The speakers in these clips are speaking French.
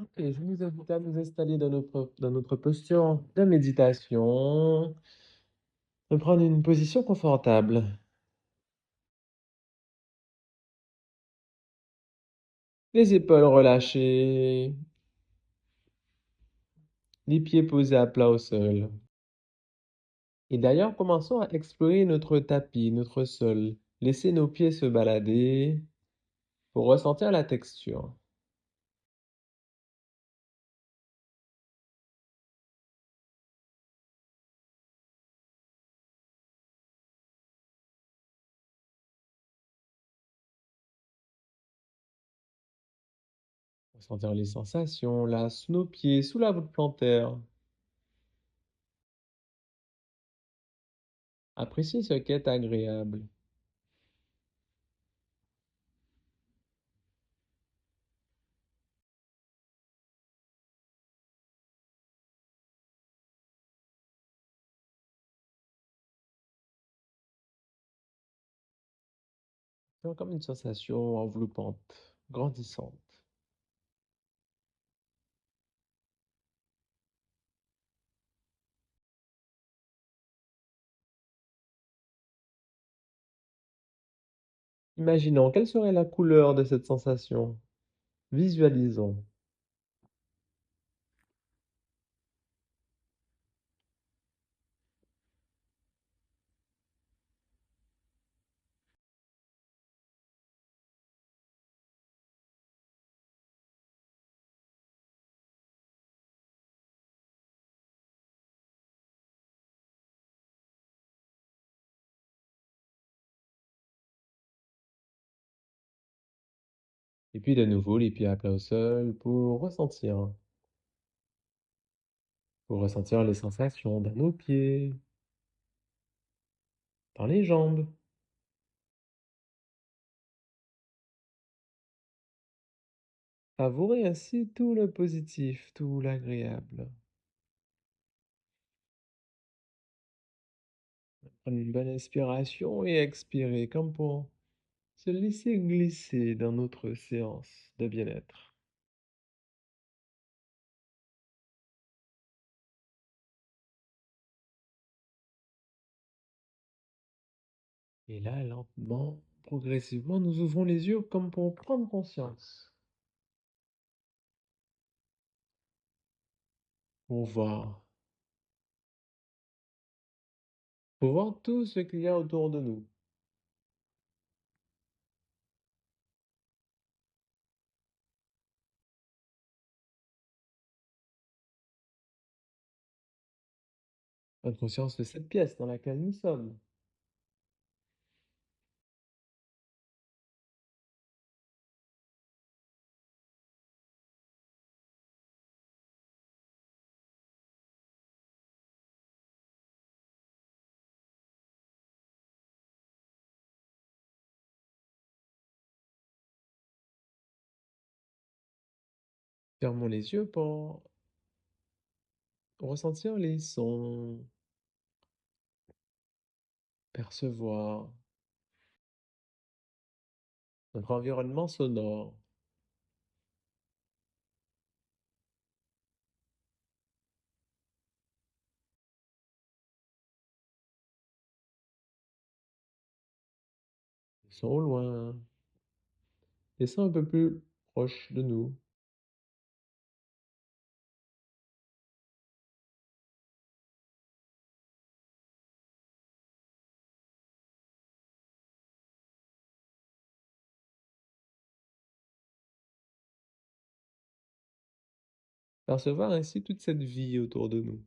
Ok, je vous invite à nous installer dans notre posture de méditation, de prendre une position confortable, les épaules relâchées, les pieds posés à plat au sol. Et d'ailleurs, commençons à explorer notre tapis, notre sol. Laissez nos pieds se balader pour ressentir la texture. Ressentir les sensations là, sous nos pieds, sous la voûte plantaire. Appréciez ce qui est agréable. C'est comme une sensation enveloppante, grandissante. Imaginons quelle serait la couleur de cette sensation. Visualisons. Et puis de nouveau, les pieds à plat au sol pour ressentir les sensations dans nos pieds, dans les jambes. Savourez ainsi tout le positif, tout l'agréable. Prenez une bonne inspiration et expirez comme pour se laisser glisser dans notre séance de bien-être. Et là, lentement, progressivement, nous ouvrons les yeux comme pour prendre conscience, pour voir, pour voir tout ce qu'il y a autour de nous. Prendre conscience de cette pièce dans laquelle nous sommes. Fermons les yeux pour ressentir les sons, percevoir notre environnement sonore. Les sons au loin, les sons un peu plus proches de nous. Percevoir ainsi toute cette vie autour de nous.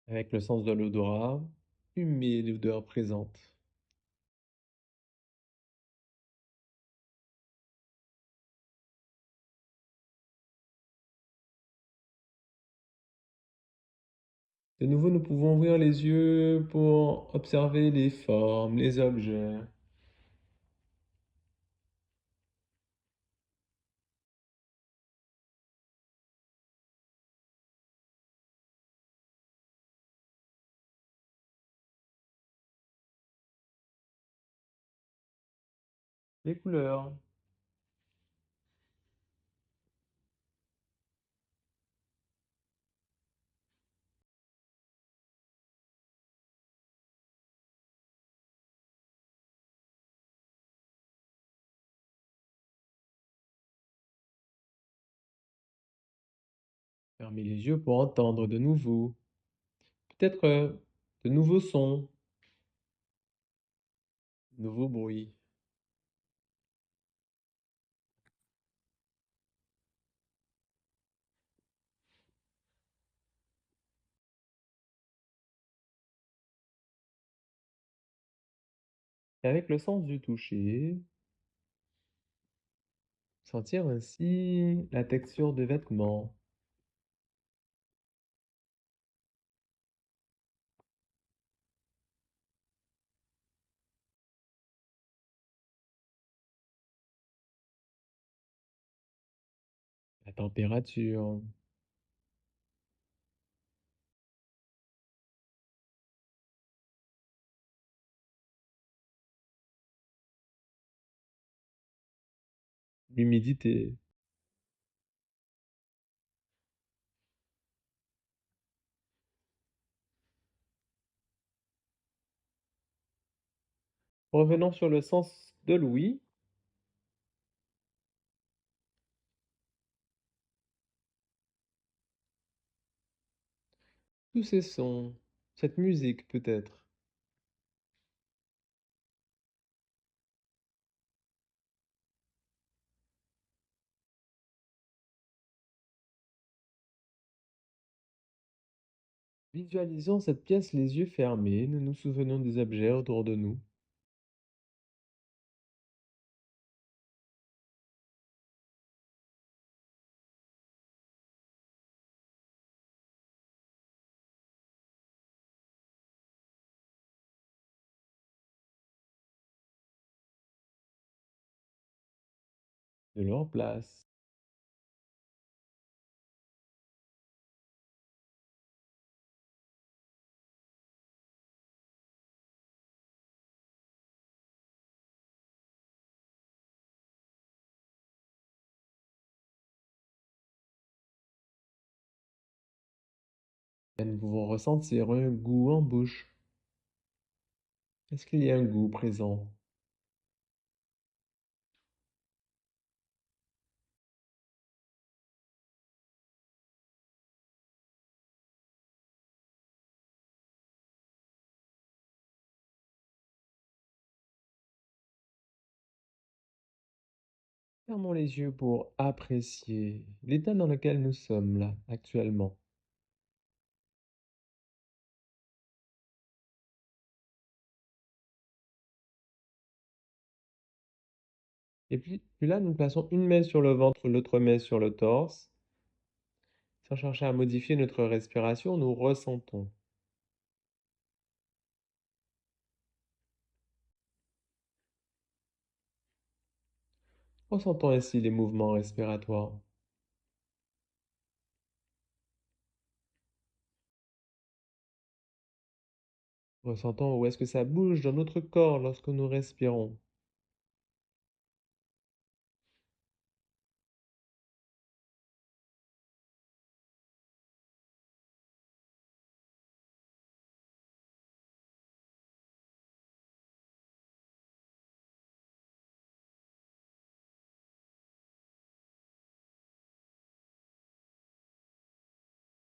Avec le sens de l'odorat, humer l'odeur présente. De nouveau, nous pouvons ouvrir les yeux pour observer les formes, les objets. les couleurs. Fermez les yeux pour entendre de nouveau. Peut-être de nouveaux sons, de nouveaux bruits. Et avec le sens du toucher, sentir ainsi la texture des vêtements, la température, l'humidité. Revenons sur le sens de l'ouïe. Tous ces sons, cette musique peut-être. Visualisons cette pièce les yeux fermés, nous nous souvenons des objets autour de nous. De leur place. Elles vont ressentir un goût en bouche. Est-ce qu'il y a un goût présent? Fermons les yeux pour apprécier l'état dans lequel nous sommes là, actuellement. Et puis là, nous plaçons une main sur le ventre, l'autre main sur le torse. Sans chercher à modifier notre respiration, nous ressentons. Ressentons ainsi les mouvements respiratoires. Ressentons où est-ce que ça bouge dans notre corps lorsque nous respirons.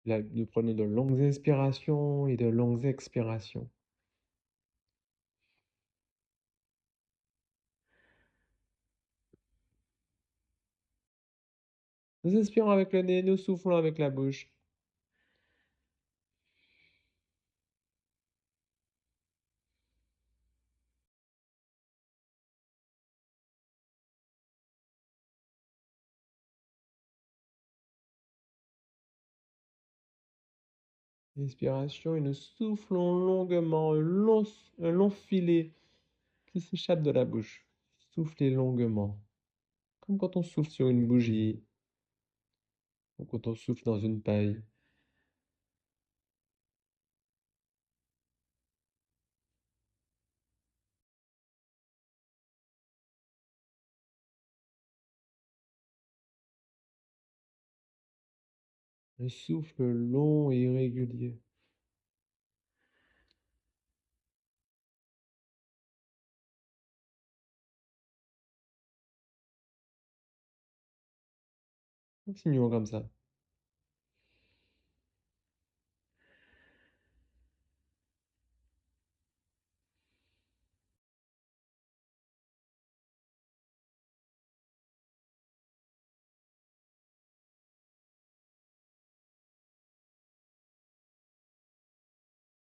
Là, nous prenons de longues inspirations et de longues expirations. Nous inspirons avec le nez, nous soufflons avec la bouche. Inspiration et nous soufflons longuement, un long filet qui s'échappe de la bouche. Soufflez longuement, comme quand on souffle sur une bougie ou quand on souffle dans une paille. Un souffle long et irrégulier. Continuons comme ça.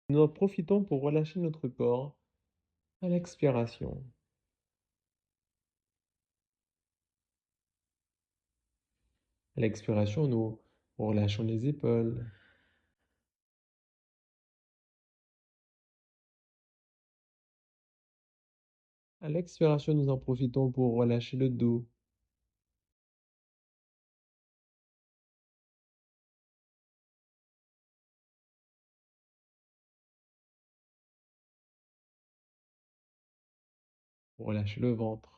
Nous en profitons pour relâcher notre corps à l'expiration. À l'expiration, nous relâchons les épaules. À l'expiration, nous en profitons pour relâcher le dos. Pour relâcher le ventre.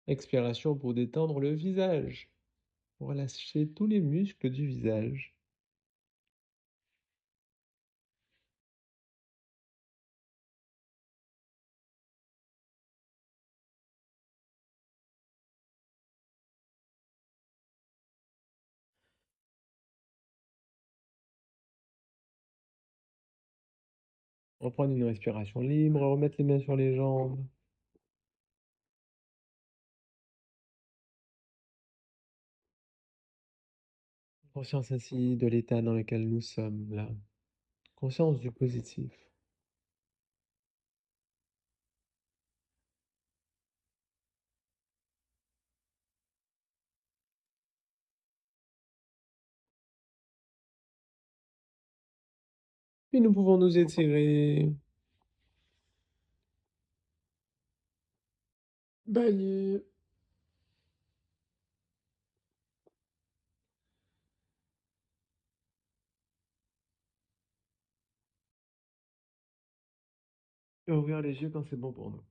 Expiration pour détendre le visage. Pour relâcher tous les muscles du visage. Reprendre une respiration libre, remettre les mains sur les jambes. Conscience ainsi de l'état dans lequel nous sommes là. Conscience du positif. Puis nous pouvons nous étirer, bailler, et ouvrir les yeux quand c'est bon pour nous.